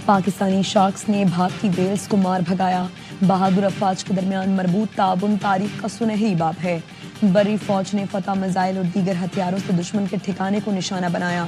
Pakistani sharks نے بھارتی Wales کو مار بھگایا۔ بہادر افواج کے درمیان مربوط تعاون تاریخ کا سنہری باب ہے۔ بری فوج نے فتح میزائل اور دیگر ہتھیاروں سے دشمن کے ٹھکانے کو نشانہ بنایا۔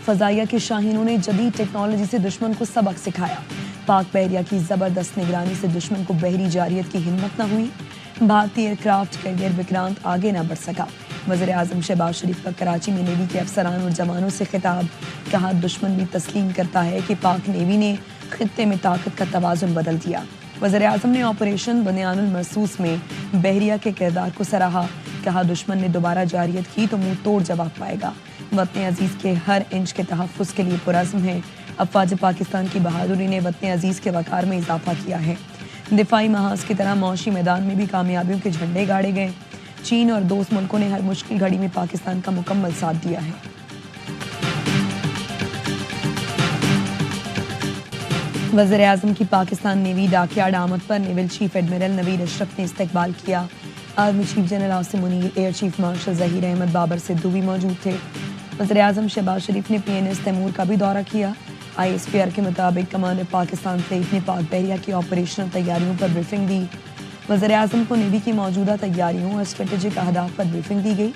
فضائیہ کے شاہینوں نے جدید ٹیکنالوجی سے دشمن کو سبق سکھایا۔ پاک بحریہ کی زبردست نگرانی سے دشمن کو بحری جارحیت کی ہمت نہ ہوئی۔ بھارتی ایئر کرافٹ کیریئر وکرانت آگے نہ بڑھ سکا۔ وزیر اعظم شہباز شریف کا کراچی میں نیوی کے افسران اور جوانوں سے خطاب۔ کہا دشمن بھی تسلیم کرتا ہے کہ پاک نیوی نے خطے میں طاقت کا توازن بدل دیا۔ وزیر اعظم نے آپریشن بنیان المرصوص میں بحریہ کے کردار کو سراہا۔ کہا دشمن نے دوبارہ جارحیت کی تو منہ توڑ جواب پائے گا۔ وطن عزیز کے ہر انچ کے تحفظ کے لیے پرعزم ہے۔ افواج پاکستان کی بہادری نے وطن عزیز کے وقار میں اضافہ کیا ہے۔ دفاعی محاذ کی طرح معاشی میدان میں بھی کامیابیوں کے جھنڈے گاڑے گئے۔ چین اور دوست ملکوں نے ہر مشکل گھڑی میں پاکستان کا مکمل ساتھ دیا ہے۔ وزیر اعظم کی پاکستان نیوی ڈاکیارڈ آمد پر نیول چیف ایڈمرل نوید اشرف نے استقبال کیا۔ Army chief general Asim Munir, air chief marshal Zaheer Ahmed Babar Sidhu بھی موجود تھے۔ وزیر اعظم شہباز شریف نے PNS تیمور کا بھی دورہ کیا۔ ISPR کے مطابق کمانڈر پاکستان فلیٹ نے پاک بحریہ کی آپریشنل تیاریوں پر بریفنگ دی۔ وزیر اعظم کو نیوی کی موجودہ تیاریوں اور اسٹریٹجک اہداف پر بریفنگ دی گئی۔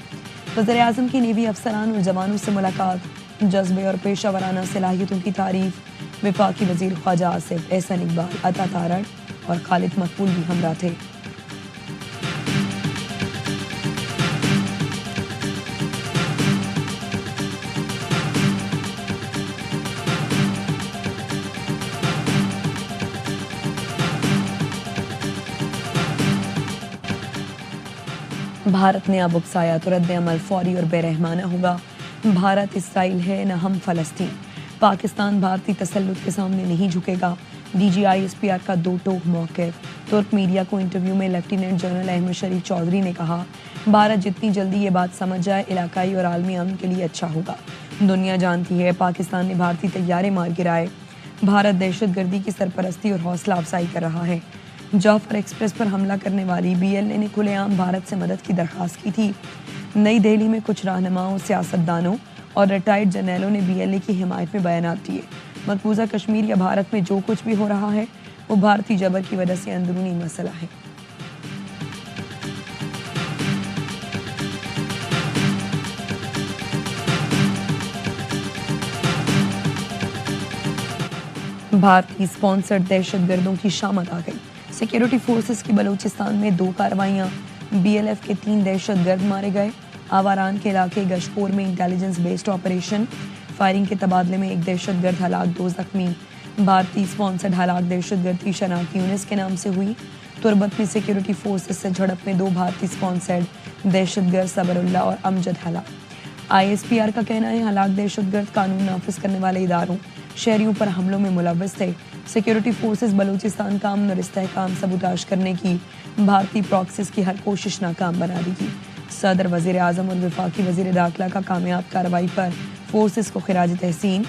وزیر اعظم کی نیوی افسران اور جوانوں سے ملاقات، جذبے اور پیشہ ورانہ صلاحیتوں کی تعریف۔ وفاقی وزیر خواجہ آصف، احسن اقبال، عطا تارڑ اور خالد مقبول بھی ہمراہ تھے۔ بھارت نے اب اکسایا تو رد عمل فوری اور بے رحمانہ ہوگا۔ بھارت اسرائیل ہے نہ ہم فلسطین۔ پاکستان بھارتی تسلط کے سامنے نہیں جھکے گا۔ DG ISPR کا دو ٹوک موقف۔ ترک میڈیا کو انٹرویو میں لیفٹیننٹ جنرل احمد شریف چودھری نے کہا، بھارت جتنی جلدی یہ بات سمجھ جائے علاقائی اور عالمی امن کے لیے اچھا ہوگا۔ دنیا جانتی ہے پاکستان نے بھارتی طیارے مار گرائے۔ بھارت دہشت گردی کی سرپرستی اور حوصلہ افزائی کر رہا ہے۔ جعفر ایکسپریس پر حملہ کرنے والی BLA نے کھلے عام بھارت سے مدد کی درخواست کی تھی۔ نئی دہلی میں کچھ رہنماؤں، سیاستدانوں اور ریٹائرڈ جرنیلوں نے BLA کی حمایت میں بیانات دیے۔ مقبوضہ کشمیر یا بھارت میں جو کچھ بھی ہو رہا ہے وہ بھارتی جبر کی وجہ سے اندرونی مسئلہ ہے۔ بھارتی اسپانسرڈ دہشت گردوں کی شامت آ گئی۔ سیکیورٹی فورسز کی بلوچستان میں 2 کارروائیاں۔ BLF کے 3 دہشت گرد مارے گئے۔ آواران کے علاقے گشپور میں انٹیلیجنس بیسڈ آپریشن۔ فائرنگ کے تبادلے میں 1 دہشت گرد ہلاک، 2 زخمی۔ بھارتی اسپانسرڈ ہلاک دہشت گرد کی شناخت یونس کے نام سے ہوئی۔ تربت میں سیکیورٹی فورسز سے جھڑپ میں 2 بھارتی اسپانسرڈ دہشت گرد صبر اللہ اور امجد ہلاک۔ ISPR کا کہنا ہے ہلاک دہشت گرد قانون نافذ کرنے والے اداروں، شہریوں پر حملوں میں ملوث تھے۔ سیکیورٹی فورسز بلوچستان کا امن اور استحکام سبوتاژ کرنے کی بھارتی پراکسس کی ہر کوشش ناکام بنا دی گی۔ صدر، وزیر اعظم اور وفاقی وزیر داخلہ کا کامیاب کارروائی پر فورسز کو خراج تحسین۔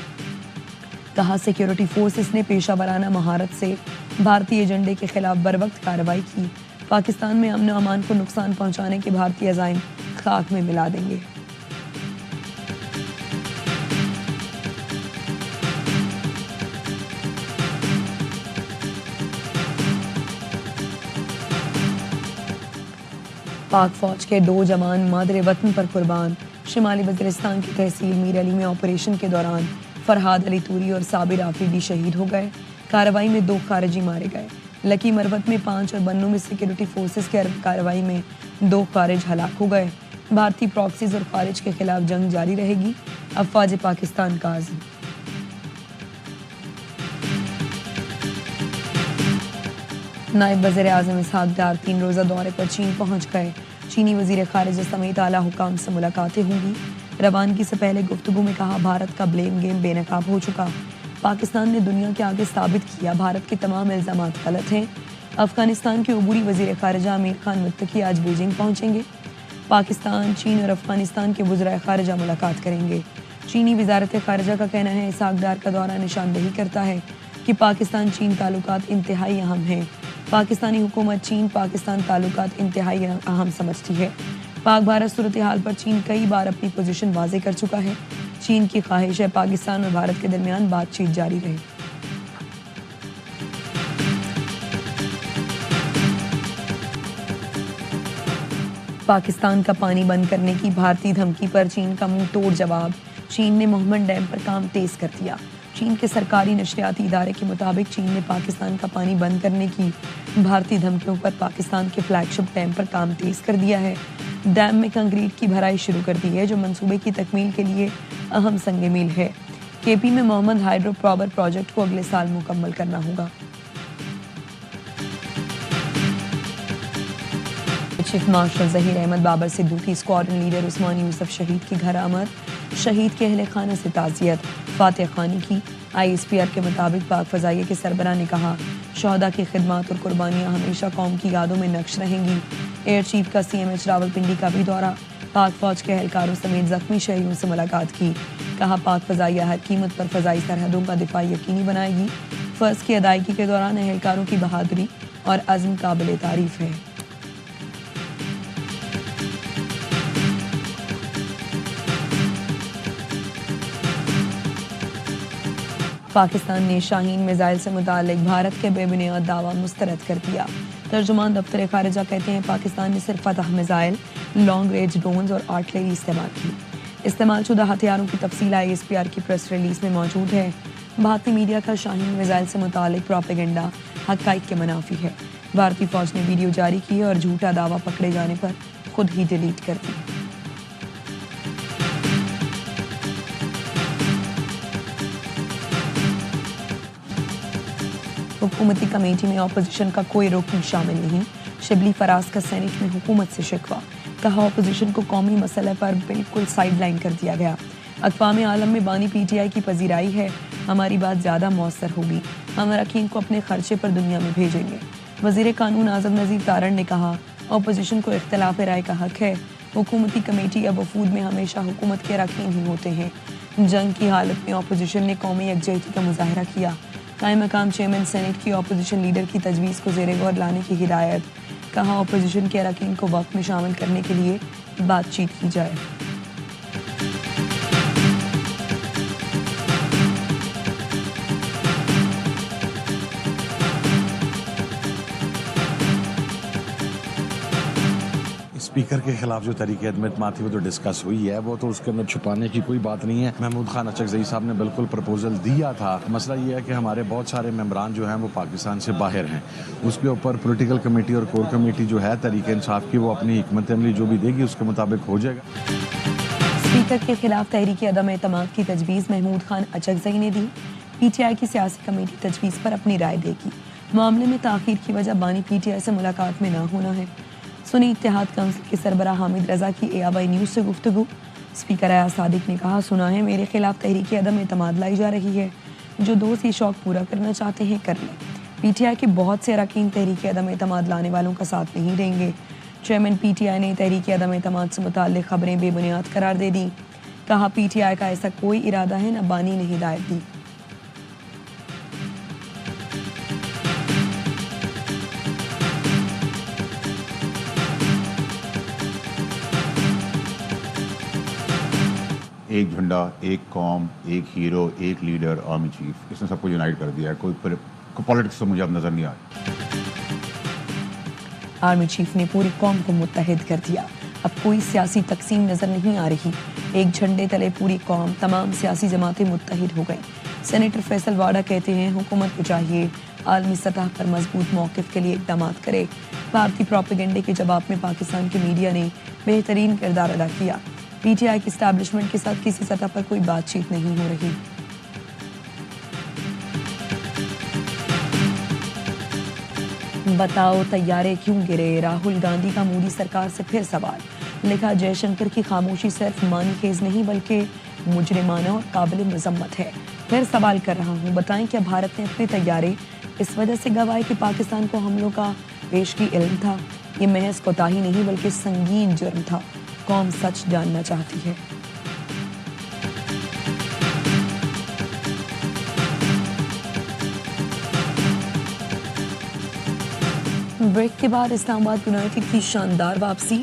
کہا سیکیورٹی فورسز نے پیشہ ورانہ مہارت سے بھارتی ایجنڈے کے خلاف بروقت کارروائی کی۔ پاکستان میں امن و امان کو نقصان پہنچانے کے بھارتی عزائم خاک میں ملا دیں گے۔ پاک فوج کے 2 جوان مادر وطن پر قربان۔ شمالی وزیرستان کی تحصیل میر علی میں آپریشن کے دوران فرحاد علی توری اور صابر آفریدی شہید ہو گئے۔ کارروائی میں 2 خارجی مارے گئے۔ لکی مروت میں 5 اور بنوں میں سیکیورٹی فورسز کی کارروائی میں 2 خارج ہلاک ہو گئے۔ بھارتی پراکسیز اور خارج کے خلاف جنگ جاری رہے گی، افواج پاکستان کا عزم۔ نائب وزیر اعظم اسحاق ڈار 3 روزہ دورے پر چین پہنچ گئے۔ چینی وزیر خارجہ سمیت اعلیٰ حکام سے ملاقاتیں ہوں گی۔ روانگی سے پہلے گفتگو میں کہا بھارت کا بلیم گیم بے نقاب ہو چکا۔ پاکستان نے دنیا کے آگے ثابت کیا بھارت کے تمام الزامات غلط ہیں۔ افغانستان کے عبوری وزیر خارجہ امیر خان متقی آج بیجنگ پہنچیں گے۔ پاکستان، چین اور افغانستان کے وزرائے خارجہ ملاقات کریں گے۔ چینی وزارت خارجہ کا کہنا ہے اسحاق ڈار کا دورہ نشاندہی کرتا ہے کہ پاکستان چین تعلقات انتہائی اہم ہیں۔ پاکستانی حکومت چین پاکستان تعلقات انتہائی اہم سمجھتی ہے۔ پاک بھارت صورتحال پر چین کئی بار اپنی پوزیشن واضح کر چکا ہے۔ چین کی خواہش ہے پاکستان اور بھارت کے درمیان بات چیت جاری رہے۔ پاکستان کا پانی بند کرنے کی بھارتی دھمکی پر چین کا منہ توڑ جواب، چین نے محمد ڈیم پر کام تیز کر دیا۔ چین کے سرکاری نشریاتی ادارے کے مطابق چین نے پاکستان کا پانی بند کرنے کی بھارتی دھمکیوں پر پاکستان کے فلیگ شپ ڈیم پر کام تیز کر دیا ہے۔ ڈیم میں کنکریٹ کی بھرائی شروع کر دی ہے جو منصوبے کی تکمیل کے لیے اہم سنگ میل ہے۔ کے پی میں محمد ہائیڈرو پاور پروجیکٹ کو اگلے سال مکمل کرنا ہوگا۔ چیف مارشل ظہیر احمد بابر سدھو کی اسکواڈرن لیڈر عثمان یوسف شہید کے گھر آمد، شہید کے اہل خانہ سے تعزیت، فاتح خانی کی۔ آئی ایس پی آر کے مطابق پاک فضائیہ کے سربراہ نے کہا، شہداء کی خدمات اور قربانیاں ہمیشہ قوم کی یادوں میں نقش رہیں گی۔ ایئر چیف کا سی ایم ایچ راولپنڈی کا بھی دورہ، پاک فوج کے اہلکاروں سمیت زخمی شہریوں سے ملاقات کی۔ کہا پاک فضائیہ ہر قیمت پر فضائی سرحدوں کا دفاع یقینی بنائے گی۔ فرض کی ادائیگی کے دوران اہلکاروں کی بہادری اور عزم قابل تعریف ہے۔ پاکستان نے شاہین میزائل سے متعلق بھارت کے بے بنیاد دعویٰ مسترد کر دیا۔ ترجمان دفتر خارجہ کہتے ہیں پاکستان نے صرف فتح میزائل، لانگ رینج ڈرونز اور آرٹلری استعمال کی۔ استعمال شدہ ہتھیاروں کی تفصیل آئی ایس پی آر کی پریس ریلیز میں موجود ہے۔ بھارتی میڈیا کا شاہین میزائل سے متعلق پروپیگنڈا حقائق کے منافی ہے۔ بھارتی فوج نے ویڈیو جاری کی اور جھوٹا دعویٰ پکڑے جانے پر خود ہی ڈیلیٹ کر دی۔ حکومتی کمیٹی میں اپوزیشن کا کوئی رکن شامل نہیں، شبلی فراز کا سینیٹ میں حکومت سے شکوہ، کہا اپوزیشن کو قومی مسئلے پر بالکل سائیڈ لائن کر دیا گیا۔ اقوام عالم میں بانی پی ٹی آئی کی پذیرائی ہے، ہماری بات زیادہ مؤثر ہوگی، ہم اراکین کو اپنے خرچے پر دنیا میں بھیجیں گے۔ وزیر قانون اعظم نذیر تارڑ نے کہا اپوزیشن کو اختلاف رائے کا حق ہے، حکومتی کمیٹی یا وفود میں ہمیشہ حکومت کے اراکین ہی ہوتے ہیں۔ جنگ کی حالت میں اپوزیشن نے قومی یکجہتی کا مظاہرہ کیا۔ قائم مقام چیئرمین سینیٹ کی اپوزیشن لیڈر کی تجویز کو زیر غور لانے کی ہدایت، کہا اپوزیشن کے اراکین کو وقت میں شامل کرنے کے لیے بات چیت کی جائے۔ اسپیکر کے خلاف جو تحریک عدم اعتماد تھی وہ تو ڈسکس ہوئی ہے، وہ تو اس کے اندر چھپانے کی کوئی بات نہیں ہے۔ محمود خان اچکزئی صاحب نے بالکل پرپوزل دیا تھا۔ مسئلہ یہ ہے کہ ہمارے بہت سارے ممبران جو ہیں وہ پاکستان سے باہر ہیں، اس کے اوپر پولیٹیکل کمیٹی اور کور کمیٹی جو ہے تحریک انصاف کی وہ اپنی حکمت عملی جو بھی دے گی اس کے مطابق ہو جائے گا۔ اسپیکر کے خلاف تحریک عدم اعتماد کی تجویز محمود خان اچکزئی نے دی، پی ٹی آئی کی سیاسی کمیٹی تجویز پر اپنی رائے دے گی۔ معاملے میں تاخیر کی وجہ بانی پی ٹی آئی سے ملاقات میں نہ ہونا ہے۔ سنی اتحاد کونسل کے سربراہ حامد رضا کی اے آئی نیوز سے گفتگو، اسپیکر ایاز صادق نے کہا سنا ہے میرے خلاف تحریک عدم اعتماد لائی جا رہی ہے، جو دوست یہ شوق پورا کرنا چاہتے ہیں کر لیں۔ پی ٹی آئی کے بہت سے اراکین تحریک عدم اعتماد لانے والوں کا ساتھ نہیں دیں گے۔ چیئرمین پی ٹی آئی نے تحریک عدم اعتماد سے متعلق خبریں بے بنیاد قرار دے دیں، کہا پی ٹی آئی کا ایسا کوئی ارادہ ہے، نہ بانی نے ہدایت دی۔ ایک جھنڈا، ایک قوم، ایک ہیرو، ایک لیڈر، آرمی چیف، اس نے سب کو یونائٹ کر دیا ہے۔ کوئی پالیٹکس تو مجھے اب نظر نہیں آ رہی۔ آرمی چیف نے پوری قوم کو متحد کر دیا، اب کوئی سیاسی تقسیم نظر نہیں آ رہی، ایک جھنڈے تلے پوری قوم، تمام سیاسی جماعتیں متحد ہو گئیں۔ سینیٹر فیصل واڈا کہتے ہیں حکومت کو چاہیے عالمی سطح پر مضبوط موقف کے لیے اقدامات کرے۔ بھارتی پروپیگنڈے کے جواب میں پاکستان کی میڈیا نے بہترین کردار ادا کیا۔ پی ٹی آئی کی اسٹیبلشمنٹ کے ساتھ کسی سطح پر کوئی بات چیت نہیں ہو رہی۔ بتاؤ طیارے کیوں گرے، راہل گاندھی کا مودی سرکار سے پھر سوال، لکھا جے شنکر کی خاموشی صرف معنی خیز نہیں بلکہ مجرمانہ اور قابل مذمت ہے۔ پھر سوال کر رہا ہوں، بتائیں کیا بھارت نے اپنے طیارے اس وجہ سے گوائے کہ پاکستان کو حملوں کا پیشگی علم تھا؟ یہ محض کوتاہی نہیں بلکہ سنگین جرم تھا، قوم سچ جاننا چاہتی ہے۔ بریک کے بعد اسلام آباد یونائٹیڈ کی شاندار واپسی،